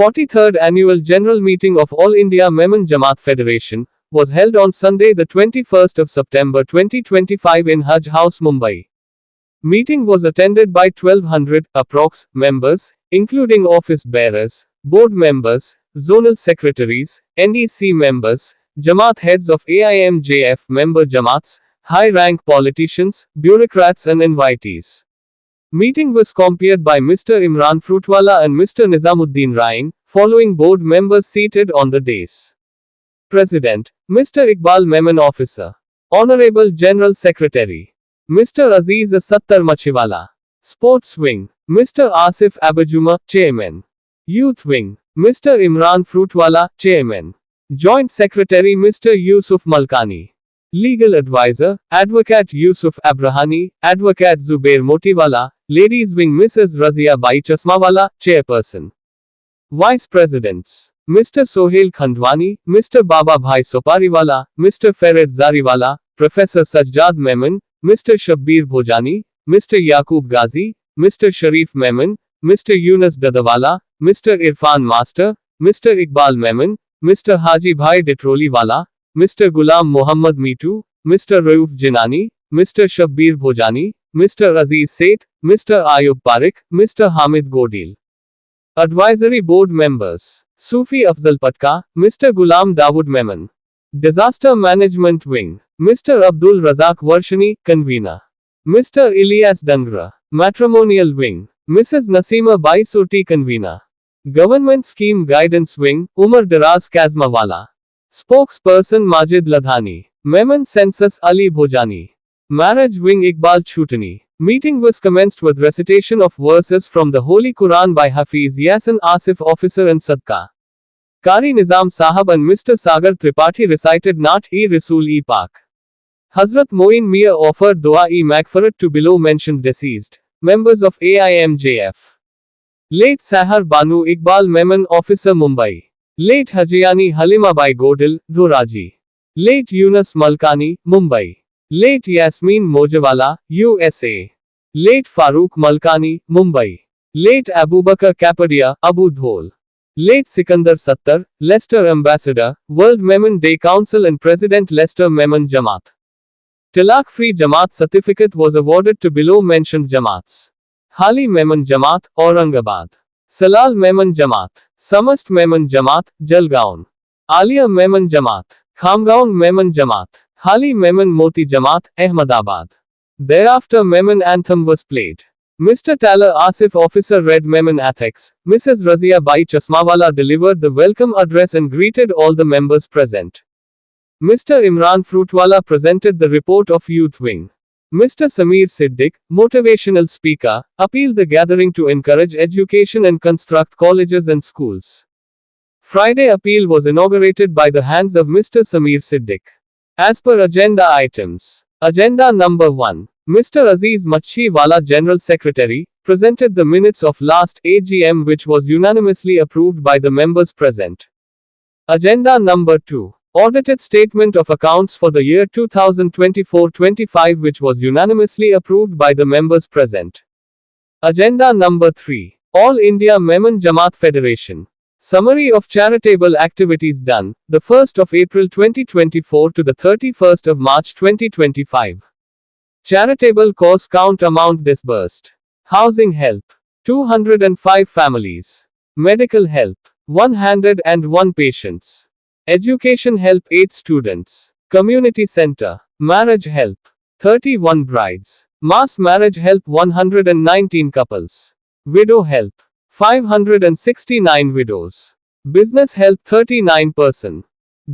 43rd Annual General Meeting of All India Memon Jamaat Federation was held on Sunday the 21st of September 2025 in Hajj House, Mumbai. Meeting was attended by 1200 approx members, including office bearers, board members, zonal secretaries, NEC members, Jamaat heads of AIMJF member Jamaats, high-rank politicians, bureaucrats and invitees. Meeting was compared by Mr. Imran Fruitwala and Mr. Nizamuddin Raing, following board members seated on the dais. President, Mr. Iqbal Memon Officer. Honorable General Secretary, Mr. Aziz Sattar Machiwala. Sports Wing, Mr. Asif Abajuma, Chairman. Youth Wing, Mr. Imran Fruitwala, Chairman. Joint Secretary Mr. Yusuf Malkani. Legal Advisor, Advocate Yusuf Abrahani, Advocate Zubair Motiwala, Ladies Wing Mrs. Razia Bai Chasmawala, Chairperson. Vice Presidents, Mr. Sohail Khandwani, Mr. Baba Bhai Sopariwala, Mr. Fered Zariwala, Professor Sajjad Memon, Mr. Shabbir Bhojani, Mr. Yaqub Ghazi, Mr. Sharif Memon, Mr. Yunus Dadawala, Mr. Irfan Master, Mr. Iqbal Memon, Mr. Haji Bhai Ditroliwala, Mr. Ghulam Muhammad Mitu, Mr. Rauf Jinani, Mr. Shabbir Bhojani, Mr. Aziz Seth, Mr. Ayub Parekh, Mr. Hamid Godil. Advisory Board Members, Sufi Afzal Patka, Mr. Ghulam Dawood Memon. Disaster Management Wing, Mr. Abdul Razak Warshani, Convener. Mr. Ilyas Dangra. Matrimonial Wing, Mrs. Nasima Bai Surti, Convener. Government Scheme Guidance Wing, Umar Daraz Kazmawala. Spokesperson Majid Ladhani. Memon Census Ali Bhojani. Marriage Wing Iqbal Chutani. Meeting was commenced with recitation of verses from the Holy Quran by Hafiz Yasin Asif Officer and Sadqa Qari Nizam Sahab and Mr. Sagar Tripathi recited Naat-e-Rasool-e-Pak. Hazrat Moin Mia offered Dua-e-Maghfirat to below mentioned deceased members of AIMJF. Late Sahar Banu Iqbal Memon Officer, Mumbai. Late Hajiyani Halimabai Godil, Dhuraji. Late Yunus Malkani, Mumbai. Late Yasmin Mojawala, USA. Late Farooq Malkani, Mumbai. Late Abubakar Kapadia, Abu Dhol. Late Sikandar Sattar, Leicester Ambassador, World Memon Day Council and President Leicester Memon Jamaat. Tilak-free Jamaat certificate was awarded to below mentioned Jamaats. Hali Memon Jamaat, Aurangabad. Salal Memon Jamaat. Samast Memon Jamaat, Jalgaon. Alia Memon Jamaat. Khamgaon Memon Jamaat. Hali Memon Moti Jamaat, Ahmedabad. Thereafter Memon anthem was played. Mr. Taller Asif Officer read Memon Ethics. Mrs. Razia Bai Chasmawala delivered the welcome address and greeted all the members present. Mr. Imran Fruitwala presented the report of Youth Wing. Mr. Sameer Siddiq, motivational speaker, appealed the gathering to encourage education and construct colleges and schools. Friday appeal was inaugurated by the hands of Mr. Sameer Siddiq. As per agenda items. Agenda number 1. Mr. Aziz Machiwala, General Secretary, presented the minutes of last AGM which was unanimously approved by the members present. Agenda number 2. Audited Statement of Accounts for the year 2024-25 which was unanimously approved by the members present. Agenda number 3. All India Memon Jamaat Federation. Summary of charitable activities done, the 1st of April 2024 to the 31st of March 2025. Charitable cause count amount disbursed. Housing help, 205 families. Medical help, 101 patients. Education help, 8 students. Community center. Marriage help, 31 brides. Mass marriage help, 119 couples. Widow help, 569 widows. Business help, 39 person.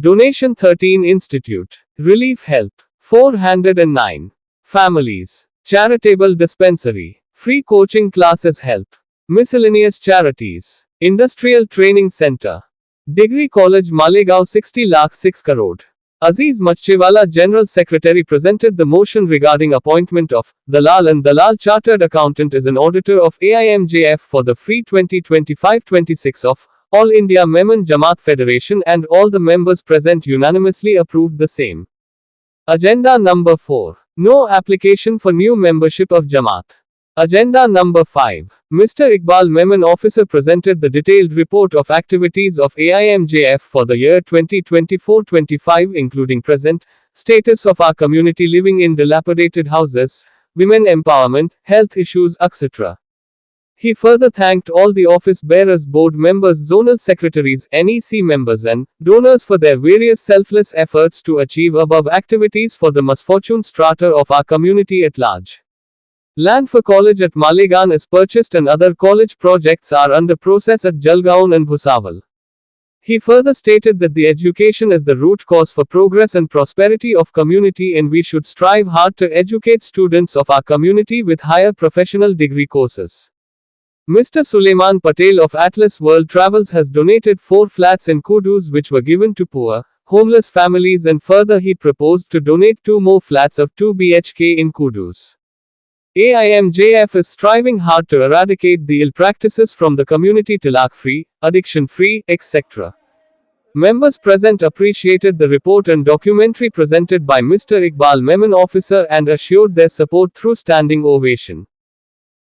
Donation 13 institute. Relief help, 409 families. Charitable dispensary. Free coaching classes help. Miscellaneous charities. Industrial training center. Degree College Malegaon 60 lakh 6 crore. Aziz Machiwala, General Secretary, presented the motion regarding appointment of Dalal and Dalal Chartered Accountant as an auditor of AIMJF for the free 2025-26 of All India Memon Jamaat Federation, and all the members present unanimously approved the same. Agenda number 4. No application for new membership of Jamaat. Agenda number 5. Mr. Iqbal Memon officer presented the detailed report of activities of AIMJF for the year 2024-25, including present status of our community living in dilapidated houses, women empowerment, health issues, etc. He further thanked all the office bearers, board members, zonal secretaries, NEC members and donors for their various selfless efforts to achieve above activities for the misfortune strata of our community at large. Land for college at Malegaon is purchased and other college projects are under process at Jalgaon and Bhusawal. He further stated that the education is the root cause for progress and prosperity of community and we should strive hard to educate students of our community with higher professional degree courses. Mr. Suleiman Patel of Atlas World Travels has donated 4 flats in Kudus which were given to poor, homeless families, and further he proposed to donate 2 more flats of 2 BHK in Kudus. AIMJF is striving hard to eradicate the ill practices from the community, talaq-free, addiction-free, etc. Members present appreciated the report and documentary presented by Mr. Iqbal Memon officer and assured their support through standing ovation.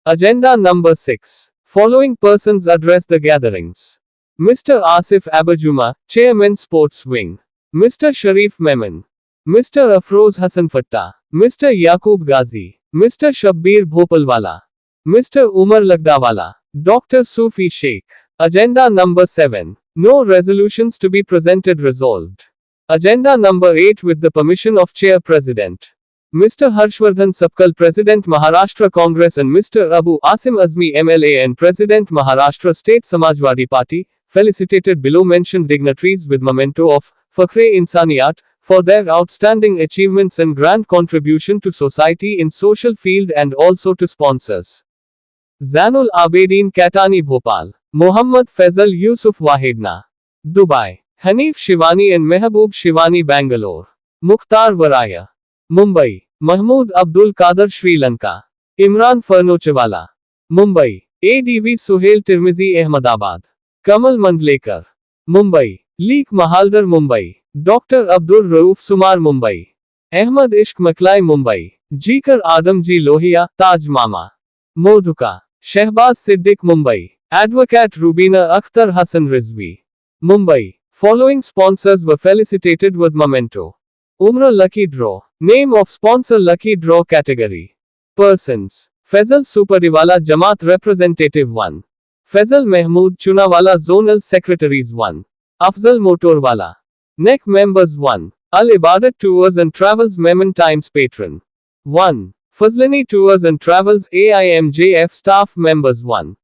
Agenda number 6. Following persons address the gatherings. Mr. Asif Abajuma, Chairman Sports Wing. Mr. Sharif Memon. Mr. Afroz Hassan Fatta. Mr. Yaqub Ghazi. Mr. Shabbir Bhopalwala. Mr. Umar Lagdawala. Dr. Sufi Sheikh. Agenda number 7. No resolutions to be presented resolved. Agenda number 8. With the permission of Chair President Mr. Harshvardhan Sapkal, President Maharashtra Congress, and Mr. Abu Asim Azmi, MLA and President Maharashtra State Samajwadi Party, felicitated below mentioned dignitaries with memento of Fakhre-Insaniyat for their outstanding achievements and grand contribution to society in social field, and also to sponsors Zanul Abedin Katani Bhopal, Mohammad Faisal Yusuf Wahidna, Dubai, Hanif Shivani and Mehboob Shivani Bangalore, Mukhtar Varaya, Mumbai, Mahmood Abdul Qadir Sri Lanka, Imran Farnochewala, Mumbai, ADV Suhail Tirmizi Ahmedabad, Kamal Mandlekar, Mumbai, Leek Mahaldar Mumbai, Dr. Abdur Rauf Sumar Mumbai, Ahmad Ishq Maklai Mumbai, Jikar Adamji Lohia, Taj Mama, Modhuka, Shehbaz Siddiq Mumbai, Advocate Rubina Akhtar Hassan Rizvi, Mumbai. Following sponsors were felicitated with memento. Umrah Lucky Draw. Name of sponsor Lucky Draw category. Persons. Faisal Supadiwala Jamaat Representative 1. Faisal Mahmood Chunawala Zonal Secretaries 1. Afzal Motorwala. NEC Members 1. Al Ibadat Tours and Travels Memon Times Patron 1. Fazlani Tours and Travels AIMJF Staff Members 1.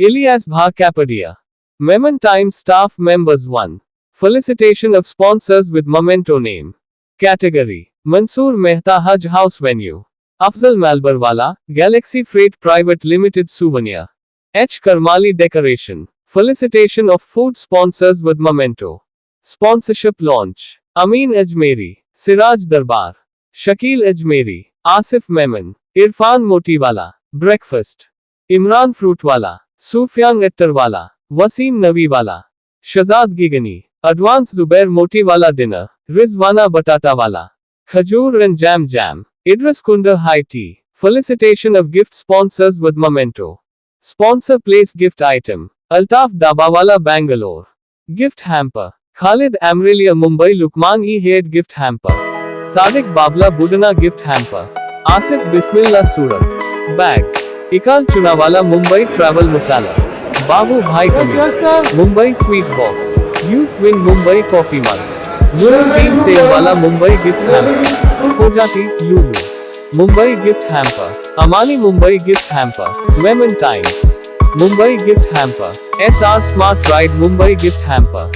Ilyas Bha Kapadia. Memon Times Staff Members 1. Felicitation of sponsors with memento name. Category. Mansoor Mehta Hajj House Venue. Afzal Malbarwala, Galaxy Freight Private Limited Souvenir. H. Karmali Decoration. Felicitation of food sponsors with memento. Sponsorship launch. Amin Ajmeri, Siraj Darbar, Shakil Ajmeri, Asif Memon, Irfan Motiwala. Breakfast. Imran Fruitwala, Sufyan Attarwala, Wasim Naviwala, Shazad Gigani. Advance Zubair Motiwala Dinner, Rizwana Batatawala, Khajur and Jam, Idris Kunda High Tea. Felicitation of gift sponsors with memento. Sponsor place gift item. Altaf Dabawala Bangalore. Gift hamper. Khalid Amrelia Mumbai Lukman Head gift hamper. Sadiq Babla Budana gift hamper. Asif Bismillah Surat. Bags. Ikal Chunawala Mumbai Travel Masala. Babu Bhai Kamil. Mumbai Sweet Box. Youth Wing Mumbai Coffee Mug. Nuruddin Sewala Mumbai gift hamper. Hojati, Lulu. Mumbai gift hamper. Amani Mumbai gift hamper. Memon Times. Mumbai gift hamper. SR Smart Ride Mumbai gift hamper.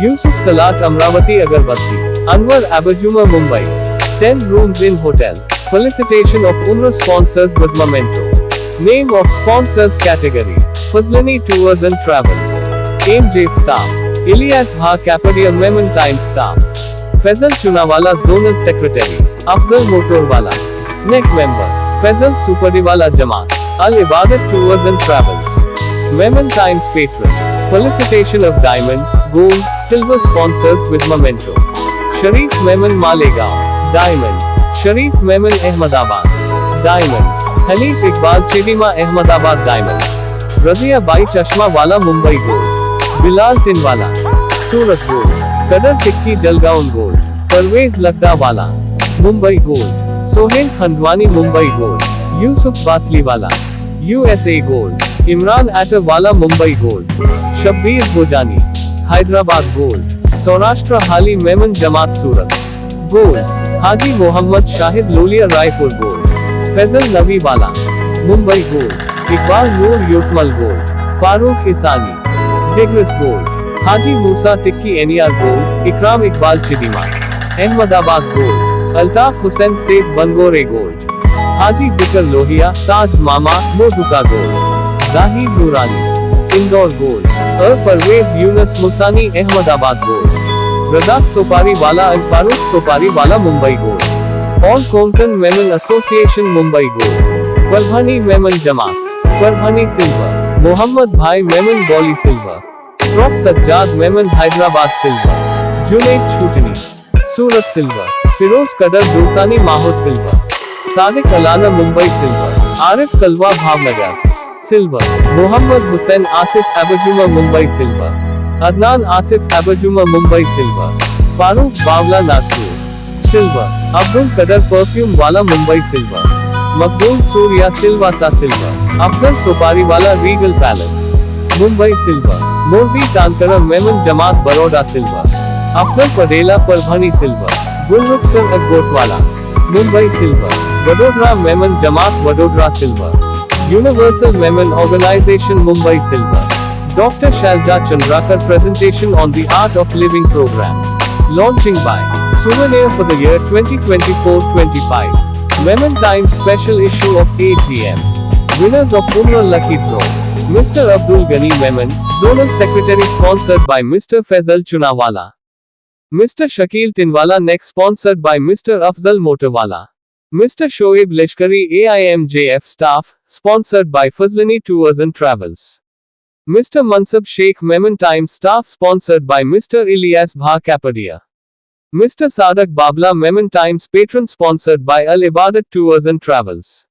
Yusuf Salat Amravati Agarbatti. Anwar Abajuma Mumbai. 10 rooms in hotel. Felicitation of Umrah sponsors with memento. Name of sponsors category. Fazlani Tours and Travels. AIMJF staff. Ilyas Bha Kapadia Memon Times staff. Faisal Chunawala Zonal Secretary. Afzal Motorwala. NEC member. Faisal Supadiwala Jamaat. Al Ibadat Tours and Travels. Memon Times patron. Felicitation of diamond, gold, silver sponsors with memento. Sharif Memon Malegaon. Diamond. Sharif Memon Ahmedabad. Diamond. Hanif Iqbal Chilima Ahmedabad diamond, Razia Bai Chashmawala Mumbai gold, Bilal Tinwala Surat gold, Kadar Tikki Jalgaon gold, Parvez Laddawala Mumbai gold, Sohail Khandwani Mumbai gold, Yusuf Batliwala USA gold, Imran Attarwala Mumbai gold, Shabbir Bhojani Hyderabad gold, Saurashtra Hali Memon Jamat Surat gold, Haji Mohammed Shahid Lolia Raipur gold, Faisal Naviwala Mumbai gold, Iqbal Noor Yavatmal gold, Farooq Isani डिग्रिस gold, हाजी मूसा टिक्की NR gold, इकराम Iqbal चिदीमा Ahmedabad gold, Altaf Hussain सेठ बनगोरे gold, हाजी जिक्र लोहिया ताज मामा मोदुका gold, Zahir Noorani Indore gold, Parvez Yunus Musani Ahmedabad gold, Razak Sopariwala Al Farooq Sopariwala Mumbai gold, All Konkan Memon Association Mumbai gold, Parbhani Memon Jamat Parbhani silver, Mohammed Bhai Memon बॉली silver, prof Sajjad Memon Hyderabad silver, Junaid Chhutni Surat silver, Firoz Kadar Dosani Mahaur silver, Sadiq Alana Mumbai silver, Arif Kalwa Bhavnagar silver, Mohammed Hussain Asif Ebjuma Mumbai silver, Adnan Asif Ebjuma Mumbai silver, Farooq बावला Nagpur silver, Abdul कदर perfume वाला Mumbai silver, Maqbool Surya Silvassa silver, Afzal Sopariwala Regal Palace Mumbai silver, Morbi Tankara Memon Jamat Baroda silver, Afzal Patela Parbhani silver, Gulrukhsar Akbotwala Mumbai silver, Vadodara Memon Jamat Vadodara silver, Universal Memon Organisation Mumbai silver, doctor Shailaja Chandrakar presentation on the art of living program, launching by Souvenir for the year 2024-25, Memon Times special issue of AGM, winners of Umrah Lucky Draw, Mr. Abdul Ghani Memon, Zonal Secretary sponsored by Mr. Faisal Chunawala, Mr. Shakil Tinwala next sponsored by Mr. Afzal Motorwala, Mr. Shoaib Lashkari AIMJF staff, sponsored by Fazlani Tours and Travels, Mr. Mansab Sheikh Memon Times staff sponsored by Mr. Ilyas Bha Kapadia, Mr. Sadak Babla Memon Times patron sponsored by Al Ibadat Tours and Travels.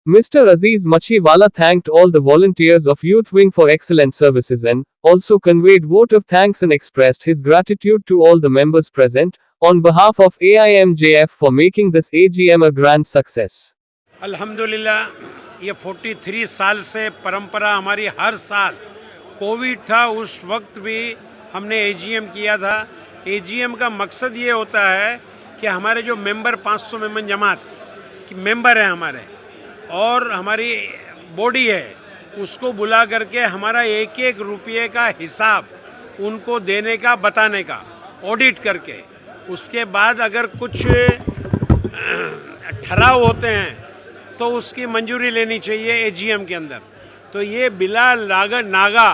Mr. Aziz Machiwala thanked all the volunteers of Youth Wing for excellent services and also conveyed vote of thanks and expressed his gratitude to all the members present on behalf of AIMJF for making this AGM a grand success. अल्हम्दुलिल्लाह ये 43 साल से परंपरा हमारी हर साल Covid था उस वक्त भी हमने AGM किया था। AGM का मकसद ये होता है कि हमारे जो मेंबर 500 मेमन जमात की मेंबर हैं हमारे और हमारी बॉडी है उसको बुला करके हमारा एक एक रुपये का हिसाब उनको देने का बताने का ऑडिट करके उसके बाद अगर कुछ ठहराव होते हैं तो उसकी मंजूरी लेनी चाहिए AGM के अंदर। तो ये बिला नागा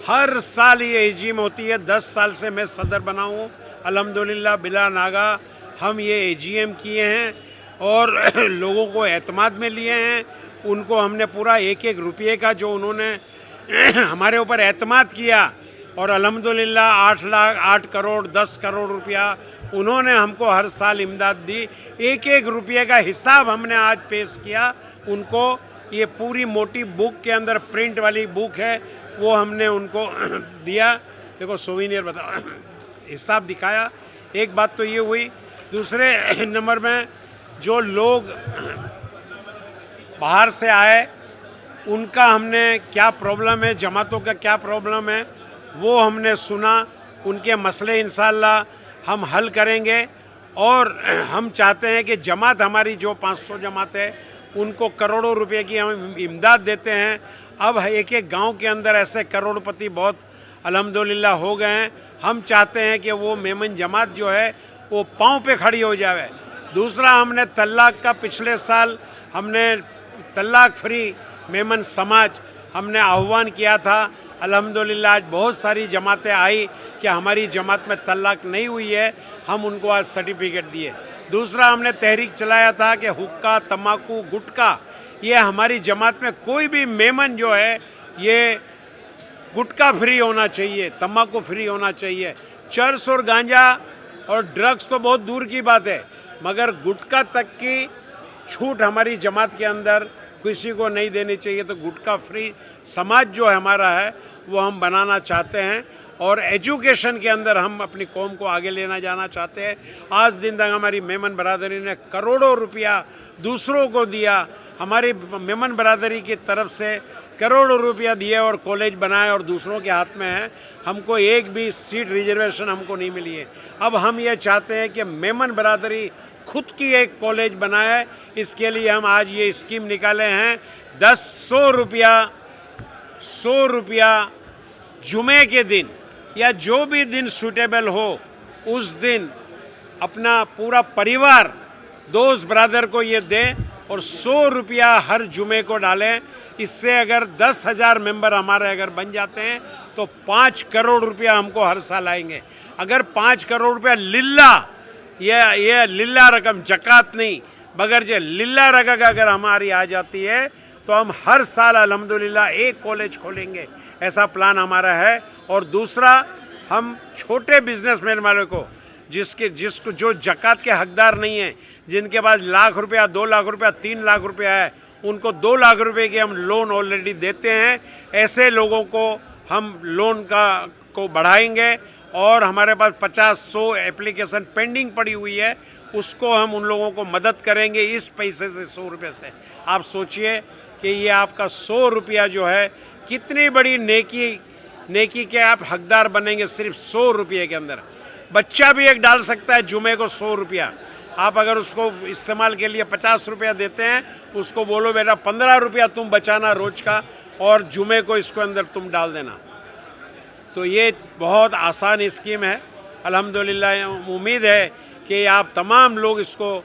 हर साल ये AGM होती है। 10 साल से मैं सदर बना हूँ अल्हम्दुलिल्लाह। बिला नागा हम ये AGM किए हैं और लोगों को एतमाद में लिए हैं। उनको हमने पूरा एक एक रुपये का जो उन्होंने हमारे ऊपर एतमाद किया और अल्हम्दुलिल्लाह 8 करोड़ 10 करोड़ रुपया उन्होंने हमको हर साल इमदाद दी। एक एक रुपये का हिसाब हमने आज पेश किया उनको। ये पूरी मोटी बुक के अंदर प्रिंट वाली बुक है वो हमने उनको दिया। देखो सोविनियर बताओ हिसाब दिखाया। एक बात तो ये हुई। दूसरे नंबर में जो लोग बाहर से आए उनका हमने क्या प्रॉब्लम है, जमातों का क्या प्रॉब्लम है वो हमने सुना। उनके मसले इंशाअल्लाह हम हल करेंगे और हम चाहते हैं कि जमात हमारी जो 500 जमात है उनको करोड़ों रुपए की हम इमदाद देते हैं। अब एक एक गांव के अंदर ऐसे करोड़पति बहुत अल्हम्दुलिल्लाह हो गए हैं। हम चाहते हैं कि वो मेमन जमात जो है वो पाँव पे खड़ी हो जाए। दूसरा हमने तलाक का पिछले साल हमने तलाक फ्री मेमन समाज हमने आह्वान किया था। अल्हम्दुलिल्लाह आज बहुत सारी जमातें आई कि हमारी जमात में तलाक नहीं हुई है, हम उनको आज सर्टिफिकेट दिए। दूसरा हमने तहरीक चलाया था कि हुक्का तम्बाकू गुटखा ये हमारी जमात में कोई भी मेमन जो है ये गुटखा फ्री होना चाहिए, तम्बाकू फ्री होना चाहिए। चरस और गांजा और ड्रग्स तो बहुत दूर की बात है मगर गुटखा तक की छूट हमारी जमात के अंदर किसी को नहीं देनी चाहिए। तो गुटखा फ्री समाज जो हमारा है वो हम बनाना चाहते हैं और एजुकेशन के अंदर हम अपनी कौम को आगे लेना जाना चाहते हैं। आज दिन तक हमारी मेमन बरादरी ने करोड़ों रुपया दूसरों को दिया, हमारी मेमन बरादरी की तरफ से करोड़ों रुपया दिए और कॉलेज बनाए और दूसरों के हाथ में है। हमको एक भी सीट रिजर्वेशन हमको नहीं मिली है। अब हम ये चाहते हैं कि मेमन बरादरी खुद की एक कॉलेज बनाए। इसके लिए हम आज ये स्कीम निकाले हैं। 100 रुपया जुमे के दिन या जो भी दिन सूटेबल हो उस दिन अपना पूरा परिवार दोस्त ब्रदर को ये दें और 100 रुपया हर जुमे को डालें। इससे अगर 10,000 मेंबर हमारे अगर बन जाते हैं तो 5 करोड़ रुपया हमको हर साल आएंगे। अगर 5 करोड़ रुपया लिल्ला, ये लिल्ला रकम, जकात नहीं, बगैर जो लिल्ला रकम अगर हमारी आ जाती है तो हम हर साल अल्हम्दुलिल्लाह एक कॉलेज खोलेंगे, ऐसा प्लान हमारा है। और दूसरा, हम छोटे बिजनेसमैन वालों को जिसको जो जकात के हकदार नहीं हैं, जिनके पास लाख रुपया, 2 लाख रुपया, 3 लाख रुपया है, उनको 2 लाख रुपए के हम लोन ऑलरेडी देते हैं। ऐसे लोगों को हम लोन को बढ़ाएंगे और हमारे पास 50-100 एप्लीकेशन पेंडिंग पड़ी हुई है, उसको हम उन लोगों को मदद करेंगे इस पैसे से, 100 रुपये से। आप सोचिए कि ये आपका 100 रुपया जो है कितनी बड़ी नेकी के आप हकदार बनेंगे सिर्फ 100 रुपये के अंदर। बच्चा भी एक डाल सकता है जुमे को 100 रुपया। आप अगर उसको इस्तेमाल के लिए 50 रुपया देते हैं, उसको बोलो बेटा 15 रुपया तुम बचाना रोज का और जुमे को इसको अंदर तुम डाल देना। तो ये बहुत आसान स्कीम है। अल्हम्दुलिल्लाह उम्मीद है कि आप तमाम लोग इसको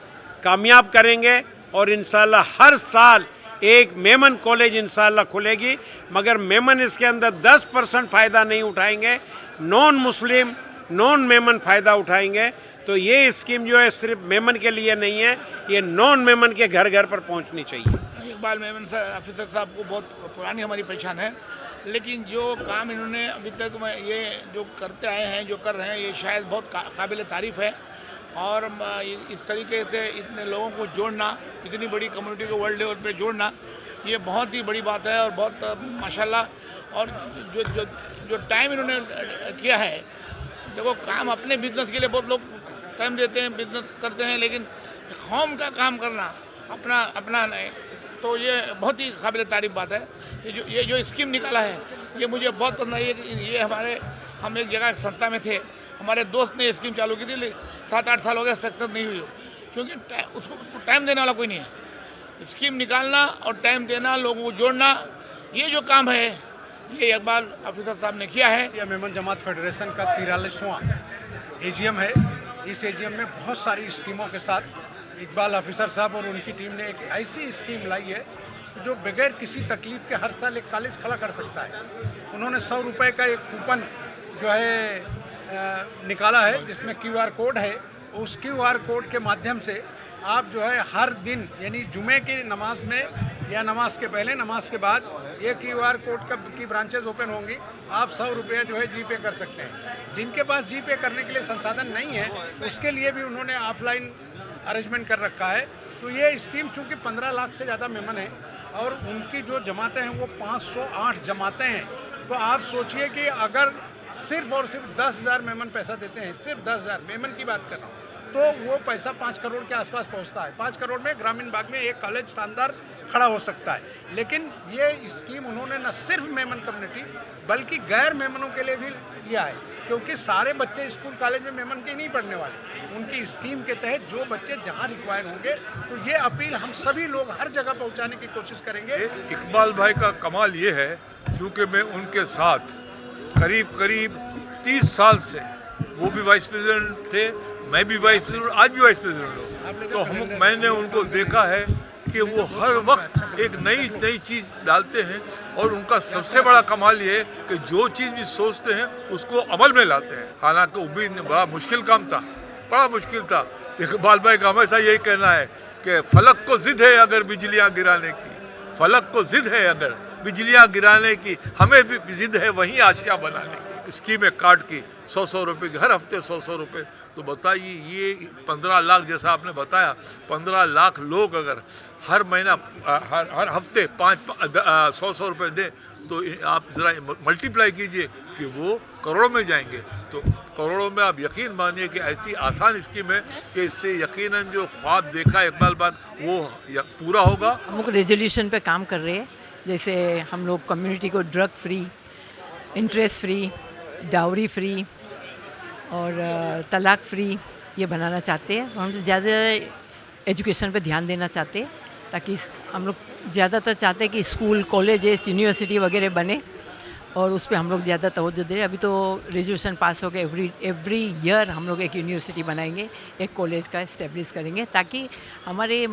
कामयाब करेंगे और इंशाल्लाह हर साल एक मेमन कॉलेज इंशाल्लाह खुलेगी। मगर मेमन इसके अंदर 10% फ़ायदा नहीं उठाएंगे, नॉन मुस्लिम नॉन मेमन फ़ायदा उठाएंगे। तो ये स्कीम जो है सिर्फ मेमन के लिए नहीं है, ये नॉन मेमन के घर घर पर पहुंचनी चाहिए। इकबाल मेमन ऑफिसर साहब को बहुत पुरानी हमारी पहचान है, लेकिन जो काम इन्होंने अभी तक ये जो करते आए हैं, जो कर रहे हैं, ये शायद बहुत काबिल तारीफ़ है। और इस तरीके से इतने लोगों को जोड़ना, इतनी बड़ी कम्युनिटी को वर्ल्ड लेवल पे जोड़ना, ये बहुत ही बड़ी बात है और बहुत माशाल्लाह। और जो टाइम इन्होंने किया है, देखो काम अपने बिजनेस के लिए बहुत लोग टाइम देते हैं, बिजनेस करते हैं, लेकिन कौम का काम करना अपना नहीं, तो ये बहुत ही काबिल तारीफ़ बात है। ये जो स्कीम निकाला है ये मुझे बहुत पसंद आई है। ये हम एक जगह संस्था में थे, हमारे दोस्त ने स्कीम चालू की थी, 7-8 साल हो गए, सक्सेस नहीं हुई, क्योंकि उसको टाइम देने वाला कोई नहीं है। स्कीम निकालना और टाइम देना, लोगों को जोड़ना, ये जो काम है ये इकबाल ऑफिसर साहब ने किया है। यह मेमन जमात फेडरेशन का 43वां एजीएम है। इस एजीएम में बहुत सारी स्कीमों के साथ इकबाल ऑफिसर साहब और उनकी टीम ने एक ऐसी स्कीम लाई है जो बगैर किसी तकलीफ के हर साल एक कॉलेज खड़ा कर सकता है। उन्होंने 100 रुपये का एक कूपन जो है निकाला है, जिसमें QR कोड है। उस QR कोड के माध्यम से आप जो है हर दिन, यानी जुमे की नमाज में या नमाज के पहले, नमाज के बाद, ये QR कोड की ब्रांचेज ओपन होंगी। आप 100 रुपया जो है GPay कर सकते हैं। जिनके पास GPay करने के लिए संसाधन नहीं है, उसके लिए भी उन्होंने ऑफलाइन अरेंजमेंट कर रखा है। तो ये स्कीम चूँकि 15 लाख से ज़्यादा मेमन है और उनकी जो जमातें हैं वो 508 जमातें हैं। तो आप सोचिए कि अगर सिर्फ और सिर्फ 10,000 मेमन पैसा देते हैं, सिर्फ 10,000 मेमन की बात कर रहा हूँ, तो वो पैसा 5 करोड़ के आसपास पहुँचता है। 5 करोड़ में ग्रामीण भाग में एक कॉलेज शानदार खड़ा हो सकता है। लेकिन ये स्कीम उन्होंने न सिर्फ मेमन कम्युनिटी बल्कि गैर मेमनों के लिए भी दिया है, क्योंकि सारे बच्चे स्कूल कॉलेज में मेमन के नहीं पढ़ने वाले। उनकी स्कीम के तहत जो बच्चे जहाँ रिक्वायर होंगे, तो ये अपील हम सभी लोग हर जगह पहुँचाने की कोशिश करेंगे। इकबाल भाई का कमाल ये है, चूँकि मैं उनके साथ करीब 30 साल से, वो भी वाइस प्रेसिडेंट थे, मैं भी वाइस प्रेसिडेंट, आज भी वाइस प्रेसिडेंट हूँ। तो मैंने उनको देखा है कि वो हर वक्त एक नई चीज़ डालते हैं और उनका सबसे बड़ा कमाल ये है कि जो चीज़ भी सोचते हैं उसको अमल में लाते हैं। हालांकि उम्मीद बड़ा मुश्किल काम था, बड़ा मुश्किल था। इकबाल भाई का हमेशा यही कहना है कि फलक को जिद है अगर बिजलियाँ गिराने की, फलक को जिद है अगर बिजलियाँ गिराने की, हमें भी जिद है वहीं आशिया बनाने की। स्कीमें काट की 100-100 रुपये की, हर हफ्ते 100-100 रुपये। तो बताइए, ये 15 लाख, जैसा आपने बताया, 15 लाख लोग अगर हर महीना हर हफ्ते 100 रुपये दें, तो आप ज़रा मल्टीप्लाई कीजिए कि वो करोड़ों में जाएंगे। तो करोड़ों में आप यकीन मानिए कि ऐसी आसान स्कीम है कि इससे यकीनन जो ख्वाब देखा इकबाल बात वो पूरा होगा। हम लोग रेजोल्यूशन पे काम कर रहे हैं, जैसे हम लोग कम्युनिटी को drug free, interest free, dowry free और तलाक फ्री ये बनाना चाहते हैं। हम ज़्यादा एजुकेशन पे ध्यान देना चाहते हैं, ताकि हम लोग ज़्यादातर चाहते हैं कि स्कूल, कॉलेजेस, यूनिवर्सिटी वगैरह बने और उस पर हम लोग ज़्यादा तवज्जो दे रहे हैं। अभी तो रेजोल्यूशन पास हो गया, एवरी ईयर हम लोग एक यूनिवर्सिटी बनाएंगे, एक कॉलेज का इस्टेब्लिश करेंगे, ताकि हमारे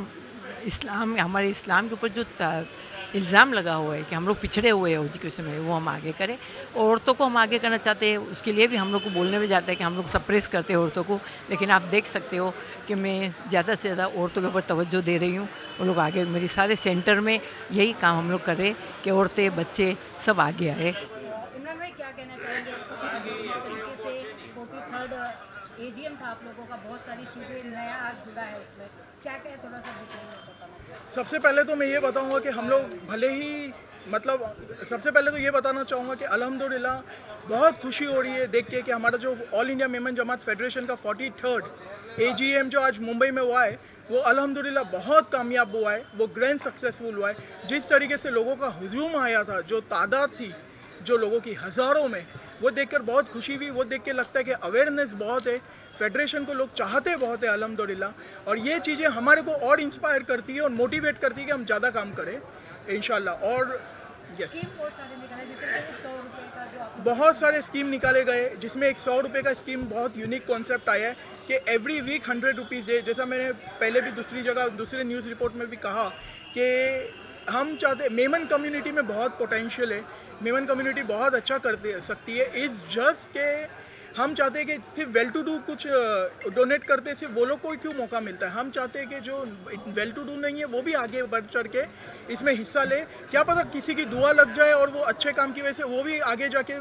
इस्लाम के ऊपर जो इल्ज़ाम लगा हुआ है कि हम लोग पिछड़े हुए हैं एजुकेशन में, वो हम आगे करें। औरतों को हम आगे करना चाहते हैं, उसके लिए भी हम लोग को बोलने में जाता है कि हम लोग सप्रेस करते हैं औरतों को, लेकिन आप देख सकते हो कि मैं ज़्यादा से ज़्यादा औरतों के ऊपर तवज्जो दे रही हूँ। वो लोग आगे, मेरे सारे सेंटर में यही काम हम लोग कर रहे हैं कि औरतें, बच्चे सब आगे आए। इमरान भाई क्या कहना चाहेंगे? जिस तरीके से 43rd AGM था आप लोगों का, बहुत सारी चीज़ें नया आज जुड़ा है उसमें, क्या क्या थोड़ा सा डिटेल में बताना। सबसे पहले तो मैं ये बताऊंगा कि हम लोग भले ही सबसे पहले तो ये बताना चाहूँगा कि अल्हम्दुलिल्लाह बहुत खुशी हो रही है देख के कि हमारा जो all India Memon Jamat federation का 43rd AGM जो आज मुंबई में हुआ है, वो अल्हम्दुलिल्लाह बहुत कामयाब हुआ है, वो ग्रैंड सक्सेसफुल हुआ है। जिस तरीके से लोगों का हुजूम आया था, जो तादाद थी जो लोगों की हज़ारों में, वो देखकर बहुत खुशी हुई। वो देख के लगता है कि अवेयरनेस बहुत है, फेडरेशन को लोग चाहते बहुत है अल्हम्दुलिल्लाह। और ये चीज़ें हमारे को और इंस्पायर करती है और मोटिवेट करती है कि हम ज़्यादा काम करें इंशाल्लाह। और यस, बहुत सारे स्कीम निकाले गए, जिसमें एक 100 रुपये का स्कीम बहुत यूनिक कॉन्सेप्ट आया है कि एवरी वीक 100 रुपीज़ है। जैसा मैंने पहले भी दूसरी जगह दूसरे न्यूज़ रिपोर्ट में भी कहा कि हम चाहते, मेमन कम्युनिटी में बहुत पोटेंशियल है, मेमन कम्युनिटी बहुत अच्छा कर सकती है। इज़ जस्ट के हम चाहते हैं कि सिर्फ वेल टू डू कुछ डोनेट करते हैं, सिर्फ वो लोग को क्यों मौका मिलता है। हम चाहते हैं कि जो वेल टू डू नहीं है वो भी आगे बढ़ चढ़ के इसमें हिस्सा ले। क्या पता किसी की दुआ लग जाए और वो अच्छे काम की वजह से वो भी आगे जाके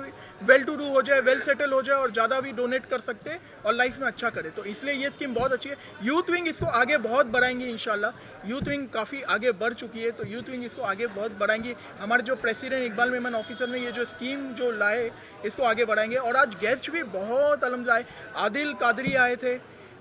वेल टू डू हो जाए, वेल सेटल हो जाए और ज़्यादा भी डोनेट कर सकते और लाइफ में अच्छा करे। तो इसलिए ये स्कीम बहुत अच्छी है। यूथ विंग इसको आगे बहुत बढ़ाएंगी इंशाल्लाह। यूथ विंग काफ़ी आगे बढ़ चुकी है, तो यूथ विंग इसको आगे बहुत बढ़ाएंगी। हमारे जो प्रेसिडेंट इकबाल मेमन ऑफिसर ने ये जो स्कीम जो लाए, इसको आगे बढ़ाएंगे। और आज गेस्ट भी बहुत अल्हम्दुलिल्लाह, आदिल कादरी आए थे,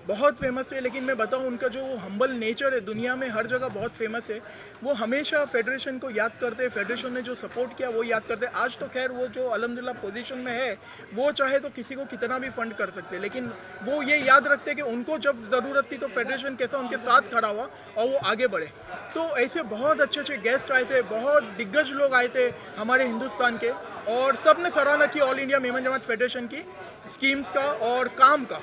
बहुत फेमस थे। लेकिन मैं बताऊं, उनका जो हम्बल नेचर है दुनिया में हर जगह बहुत फेमस है। वो हमेशा फेडरेशन को याद करते हैं, फेडरेशन ने जो सपोर्ट किया वो याद करते हैं। आज तो खैर वो जो अल्हम्दुलिल्लाह पोजीशन में है, वो चाहे तो किसी को कितना भी फंड कर सकते हैं, लेकिन वो ये याद रखते हैं कि उनको जब ज़रूरत थी तो फेडरेशन कैसा उनके साथ खड़ा हुआ और वो आगे बढ़े। तो ऐसे बहुत अच्छे अच्छे गेस्ट आए थे, बहुत दिग्गज लोग आए थे हमारे हिंदुस्तान के, और सब ने सराहना की all India Memon Jamat Federation की स्कीम्स का और काम का।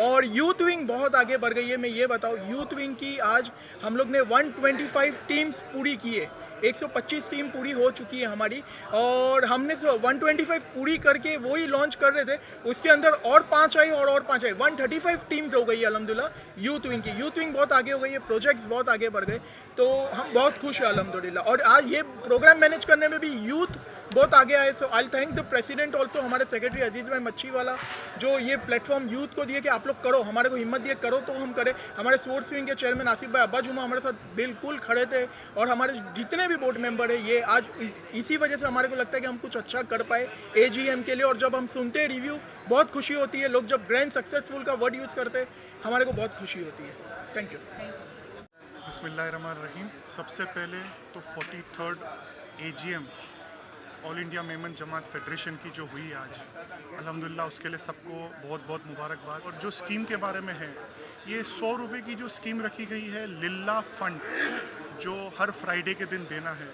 और यूथ विंग बहुत आगे बढ़ गई है। मैं ये बताऊँ, यूथ विंग की आज हम लोग ने 125 टीम्स पूरी की है, 125 टीम पूरी हो चुकी है हमारी। और हमने 125 पूरी करके वो ही लॉन्च कर रहे थे, उसके अंदर और 5 आई और 5 आई, 135 टीम्स हो गई है अल्हम्दुलिल्लाह यूथ विंग की। यूथ विंग बहुत आगे हो गई है, प्रोजेक्ट्स बहुत आगे बढ़ गए, तो हम बहुत खुश हैं अल्हम्दुलिल्लाह। और आज ये प्रोग्राम मैनेज करने में भी यूथ बहुत आगे आए। So I thank the president also, हमारे सेक्रेटरी अजीज़ भाई मच्छी वाला, जो ये प्लेटफॉर्म यूथ को दिए कि आप लोग करो, हमारे को हिम्मत दिए करो तो हम करें। हमारे स्पोर्ट्स विंग के चेयरमैन आसिफ भाई अब्बा जुमा हमारे साथ बिल्कुल खड़े थे, और हमारे जितने भी बोर्ड मेंबर है, ये आज इसी वजह से हमारे को लगता है कि हम कुछ अच्छा कर पाए AGM के लिए। और जब हम सुनते हैं रिव्यू, बहुत खुशी होती है। लोग जब ग्रैंड सक्सेसफुल का वर्ड यूज़ करते हैं, हमारे को बहुत खुशी होती है। Thank you. बिस्मिल्लाहिर्रहमानिर्रहीम। सबसे पहले तो 43rd AGM All India Memon Jamat Federation की जो हुई आज, अल्हम्दुलिल्लाह उसके लिए सबको बहुत बहुत मुबारकबाद। और जो स्कीम के बारे में है, ये 100 रुपये की जो स्कीम रखी गई है, लिल्ला फंड, जो हर फ्राइडे के दिन देना है।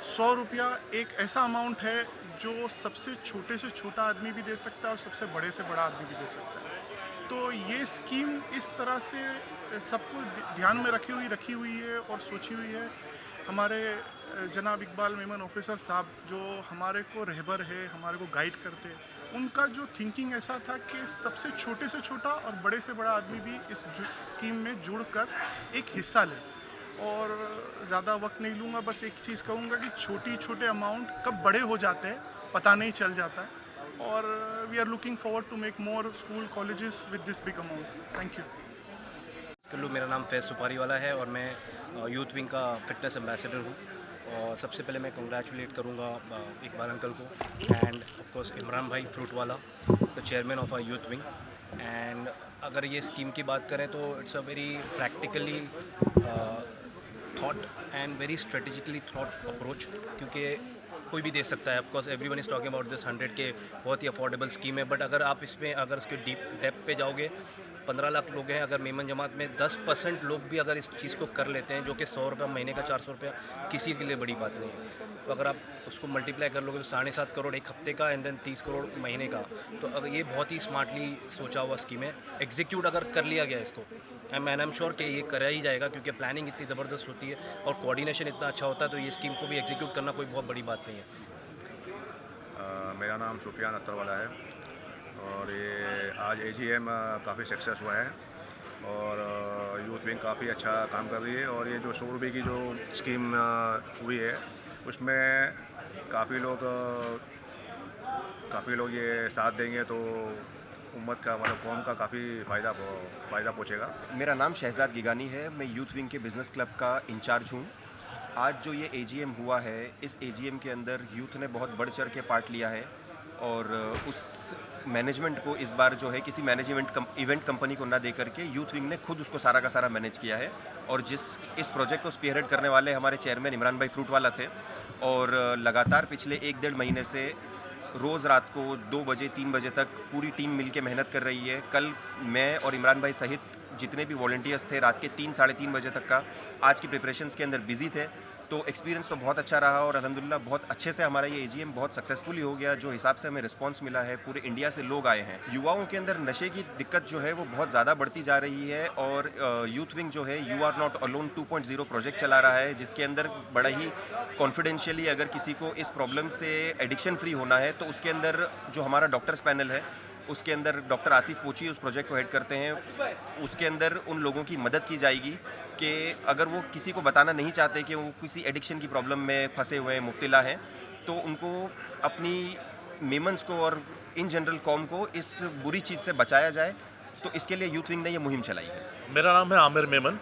100 रुपया एक ऐसा अमाउंट है जो सबसे छोटे से छोटा आदमी भी दे सकता है और सबसे बड़े से बड़ा आदमी भी दे सकता है। तो ये स्कीम इस तरह से सबको ध्यान में रखी हुई है और सोची हुई है। हमारे जनाब इकबाल मेमन ऑफिसर साहब जो हमारे को रहबर है, हमारे को गाइड करते हैं, उनका जो थिंकिंग ऐसा था कि सबसे छोटे से छोटा और बड़े से बड़ा आदमी भी इस स्कीम में जुड़कर एक हिस्सा ले। और ज़्यादा वक्त नहीं लूँगा, बस एक चीज़ कहूँगा कि छोटे अमाउंट कब बड़े हो जाते हैं पता नहीं चल जाता है। और we are looking forward to make more school colleges with this big amount. Thank you. Kullu, मेरा नाम फैज़ सुपारी वाला है और मैं यूथ विंग का फिटनेस एम्बेसडर हूँ। और सबसे पहले मैं कंग्रेचुलेट करूँगा इकबाल अंकल को एंड ऑफ कोर्स इमरान भाई फ्रूट वाला, the chairman of our youth wing. And अगर ये स्कीम की बात करें तो it's a very practically thought and very strategically thought approach, क्योंकि कोई भी दे सकता है। Of course everyone is talking about this 100 के, बहुत ही अफोर्डेबल स्कीम है। बट अगर आप इसमें अगर उसके डीप डेप्थ पे जाओगे, 15 लाख लोग हैं, अगर मेमन जमात में 10% लोग भी अगर इस चीज़ को कर लेते हैं, जो कि 100 रुपये महीने का 400 रुपया किसी के लिए बड़ी बात नहीं है। तो अगर आप उसको मल्टीप्लाई कर लोगे तो 7.5 करोड़ एक हफ्ते का एंड देन 30 करोड़ महीने का। तो अगर ये बहुत ही स्मार्टली सोचा हुआ स्कीम है। एग्जीक्यूट अगर कर लिया गया इसको, एंड आई एम श्योर कि ये करा ही जाएगा, क्योंकि प्लानिंग इतनी ज़बरदस्त होती है और कोऑर्डिनेशन इतना अच्छा होता है, तो ये स्कीम को भी एग्जीक्यूट करना कोई बहुत बड़ी बात नहीं है। मेरा नाम सुफियान अख्तर वाला है और ये आज AGM काफ़ी सक्सेस हुआ है और यूथ विंग काफ़ी अच्छा काम कर रही है। और ये जो 100 रुपये की जो स्कीम हुई है उसमें काफ़ी लोग ये साथ देंगे तो उम्मत का मतलब कौम का काफ़ी फ़ायदा पहुँचेगा। मेरा नाम शहजाद गिगानी है, मैं यूथ विंग के बिज़नेस क्लब का इंचार्ज हूँ। आज जो ये AGM हुआ है, इस AGM के अंदर यूथ ने बहुत बढ़ चढ़ के पार्ट लिया है और उस मैनेजमेंट को इस बार जो है किसी इवेंट कंपनी को ना दे करके यूथ विंग ने खुद उसको सारा का सारा मैनेज किया है। और इस प्रोजेक्ट को स्पीयरहेड करने वाले हमारे चेयरमैन इमरान भाई फ्रूट वाला थे और लगातार पिछले 1-1.5 महीने से रोज़ रात को 2 बजे 3 बजे तक पूरी टीम मिलके मेहनत कर रही है। कल मैं और इमरान भाई सहित जितने भी वॉलंटियर्स थे रात के 3-3:30 बजे तक का आज की प्रिपरेशंस के अंदर बिजी थे। तो एक्सपीरियंस तो बहुत अच्छा रहा और अल्हम्दुलिल्लाह बहुत अच्छे से हमारा ये AGM बहुत सक्सेसफुली हो गया। जो हिसाब से हमें रिस्पांस मिला है, पूरे इंडिया से लोग आए हैं। युवाओं के अंदर नशे की दिक्कत जो है वो बहुत ज़्यादा बढ़ती जा रही है और यूथ विंग जो है you are not alone 2.0 project चला रहा है, जिसके अंदर बड़ा ही कॉन्फिडेंशियली अगर किसी को इस प्रॉब्लम से एडिक्शन फ्री होना है तो उसके अंदर जो हमारा डॉक्टर्स पैनल है उसके अंदर डॉक्टर आसिफ पोची उस प्रोजेक्ट को हेड करते हैं। उसके अंदर उन लोगों की मदद की जाएगी कि अगर वो किसी को बताना नहीं चाहते कि वो किसी एडिक्शन की प्रॉब्लम में फंसे हुए हैं, मुब्तला हैं, तो उनको अपनी मेमन्स को और इन जनरल कौम को इस बुरी चीज़ से बचाया जाए। तो इसके लिए यूथ विंग ने ये मुहिम चलाई है। मेरा नाम है आमिर मेमन,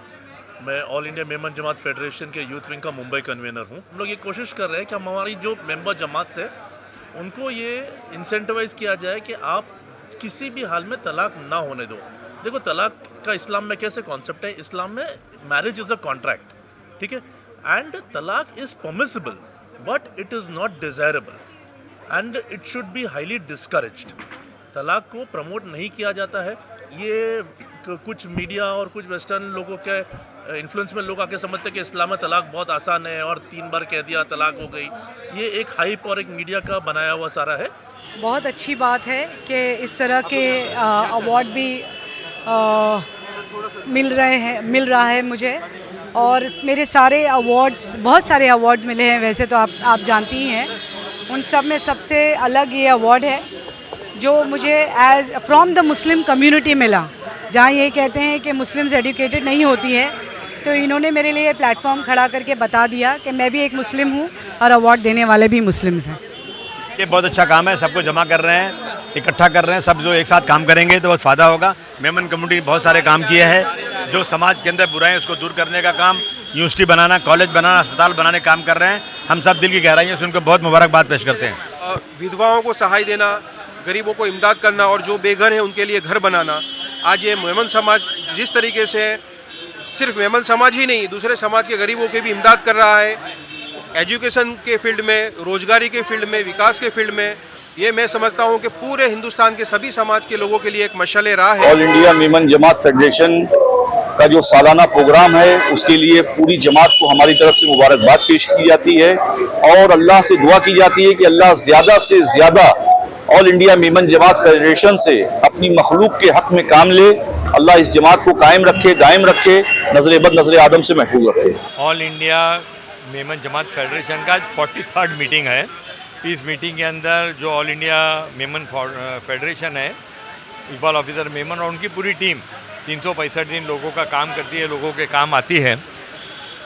मैं all India Memon Jamat federation के यूथ विंग का मुंबई कन्वीनर हूँ। हम लोग ये कोशिश कर रहे हैं कि हम हमारी जो मेंबर जमात से उनको ये इंसेंटिवाइज़ किया जाए कि आप किसी भी हाल में तलाक ना होने दो। देखो, तलाक का इस्लाम में कैसे कॉन्सेप्ट है, इस्लाम में मैरिज इज़ अ कॉन्ट्रैक्ट, ठीक है, एंड तलाक is permissible but it is not desirable and it should be highly discouraged. तलाक को प्रमोट नहीं किया जाता है। ये कुछ मीडिया और कुछ वेस्टर्न लोगों के इन्फ्लुएंस में लोग आके समझते हैं कि इस्लाम में तलाक बहुत आसान है और 3 बार कह दिया तलाक हो गई। ये एक हाइप और एक मीडिया का बनाया हुआ सारा है। बहुत अच्छी बात है कि इस तरह के अवार्ड भी मिल रहा है मुझे। और मेरे सारे अवार्ड्स, बहुत सारे अवार्ड्स मिले हैं वैसे तो आप जानती ही हैं। उन सब में सबसे अलग ये अवार्ड है जो मुझे as from the Muslim community मिला, जहाँ ये कहते हैं कि मुस्लिम्स एजुकेटेड नहीं होती है। तो इन्होंने मेरे लिए प्लेटफॉर्म खड़ा करके बता दिया कि मैं भी एक मुस्लिम हूँ और अवार्ड देने वाले भी मुस्लिम्स हैं। ये बहुत अच्छा काम है, सबको जमा कर रहे हैं, इकट्ठा कर रहे हैं। सब जो एक साथ काम करेंगे तो बहुत फ़ायदा होगा। मेमन कम्युनिटी ने बहुत सारे काम किए हैं, जो समाज के अंदर बुराई है उसको दूर करने का काम, यूनिवर्सिटी बनाना, कॉलेज बनाना, अस्पताल बनाने का काम कर रहे हैं। हम सब दिल की गहराइयों से उनको बहुत मुबारकबाद पेश करते हैं। विधवाओं को सहाय देना, गरीबों को इमदाद करना और जो बेघर हैं उनके लिए घर बनाना। आज ये मेमन समाज जिस तरीके से सिर्फ मेमन समाज ही नहीं, दूसरे समाज के गरीबों की भी इमदाद कर रहा है, एजुकेशन के फील्ड में, रोजगारी के फील्ड में, विकास के फील्ड में, ये मैं समझता हूँ कि पूरे हिंदुस्तान के सभी समाज के लोगों के लिए एक मशाले राह है। All India Memon Jamat federation का जो सालाना प्रोग्राम है उसके लिए पूरी जमात को हमारी तरफ से मुबारकबाद पेश की जाती है और अल्लाह से दुआ की जाती है कि अल्लाह ज़्यादा से ज़्यादा all India Memon Jamat federation से अपनी मखलूक के हक में काम ले। अल्लाह इस जमात को कायम रखे, दायम रखे, नजर बद नजर आदम से महफूज रखे। All India Memon Jamat federation का 43rd मीटिंग है। इस मीटिंग के अंदर जो ऑल इंडिया मेमन फेडरेशन है, इकबाल ऑफिसर मेमन और उनकी पूरी टीम 365 दिन लोगों का काम करती है, लोगों के काम आती है।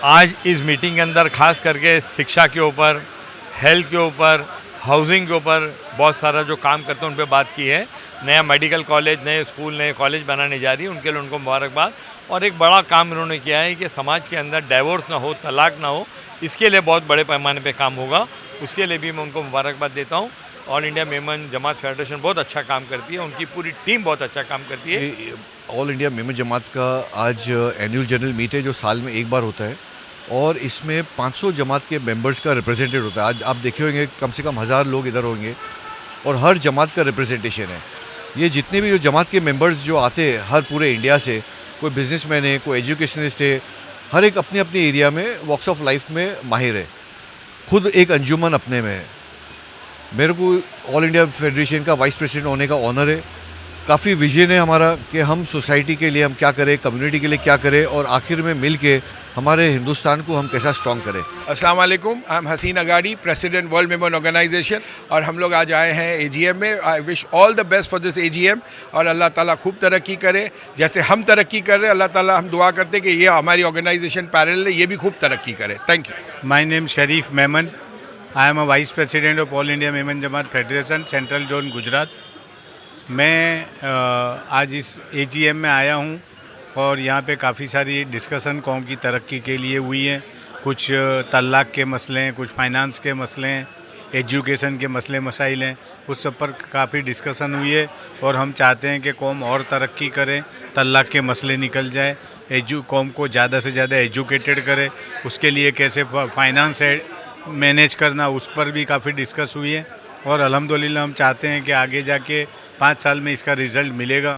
आज इस मीटिंग के अंदर खास करके शिक्षा के ऊपर, हेल्थ के ऊपर, हाउसिंग के ऊपर बहुत सारा जो काम करते हैं उन पर बात की है। नया मेडिकल कॉलेज, नए स्कूल, नए कॉलेज बनाने जा रही है, उनके लिए उनको मुबारकबाद। और एक बड़ा काम इन्होंने किया है कि समाज के अंदर डाइवोर्स ना हो, तलाक ना हो, इसके लिए बहुत बड़े पैमाने पे काम होगा। उसके लिए भी मैं उनको मुबारकबाद देता हूँ। All India Memon Jamat federation बहुत अच्छा काम करती है, उनकी पूरी टीम बहुत अच्छा काम करती है। ऑल इंडिया मेमन जमात का आज एनुअल जनरल मीट है जो साल में एक बार होता है और इसमें 500 जमात के मेंबर्स का रिप्रेजेंटेटिव होता है। आज आप देखे होंगे कम से कम 1000 लोग इधर होंगे और हर जमात का रिप्रेजेंटेशन है। ये जितने भी जो जमात के मेंबर्स जो आते हैं हर पूरे इंडिया से, कोई बिजनेसमैन है, कोई एजुकेशनिस्ट है, हर एक अपने अपने एरिया में वॉक्स ऑफ लाइफ में माहिर है। खुद एक अंजुमन अपने में है। मेरे को ऑल इंडिया फेडरेशन का वाइस प्रेसिडेंट होने का ऑनर है। काफ़ी विजन है हमारा कि हम सोसाइटी के लिए हम क्या करें, कम्युनिटी के लिए क्या करें और आखिर में मिल के हमारे हिंदुस्तान को हम कैसा स्ट्रॉन्ग करें। अस्सलाम वालेकुम, आई एम हसीन अगाड़ी, प्रेसिडेंट वर्ल्ड मेमन ऑर्गेनाइजेशन, और हम लोग आज आए हैं एजीएम में। I wish all the best for this AGM और अल्लाह ताला खूब तरक्की करे। जैसे हम तरक्की कर रहे हैं, अल्लाह ताला हम दुआ करते हैं कि ये हमारी ऑर्गेनाइजेशन पैरेलल है, ये भी खूब तरक्की करे। Thank you. My name Sharif Memon, I am a vice president of all India Memon Jamat federation central zone Gujarat. मैं आज इस एजीएम में आया हूँ और यहाँ पे काफ़ी सारी डिस्कशन कौम की तरक्की के लिए हुई है। कुछ तलाक के मसले हैं, कुछ फाइनेंस के मसले हैं, एजुकेशन के मसले मसाइल हैं, उस सब पर काफ़ी डिस्कशन हुई है और हम चाहते हैं कि कौम और तरक्की करे, तलाक के मसले निकल जाए, कौम को ज़्यादा से ज़्यादा एजुकेटेड करे, उसके लिए कैसे फाइनेंस मैनेज करना, उस पर भी काफ़ी डिस्कस हुई है और अल्हम्दुलिल्लाह हम चाहते हैं कि आगे जाके 5 साल में इसका रिज़ल्ट मिलेगा।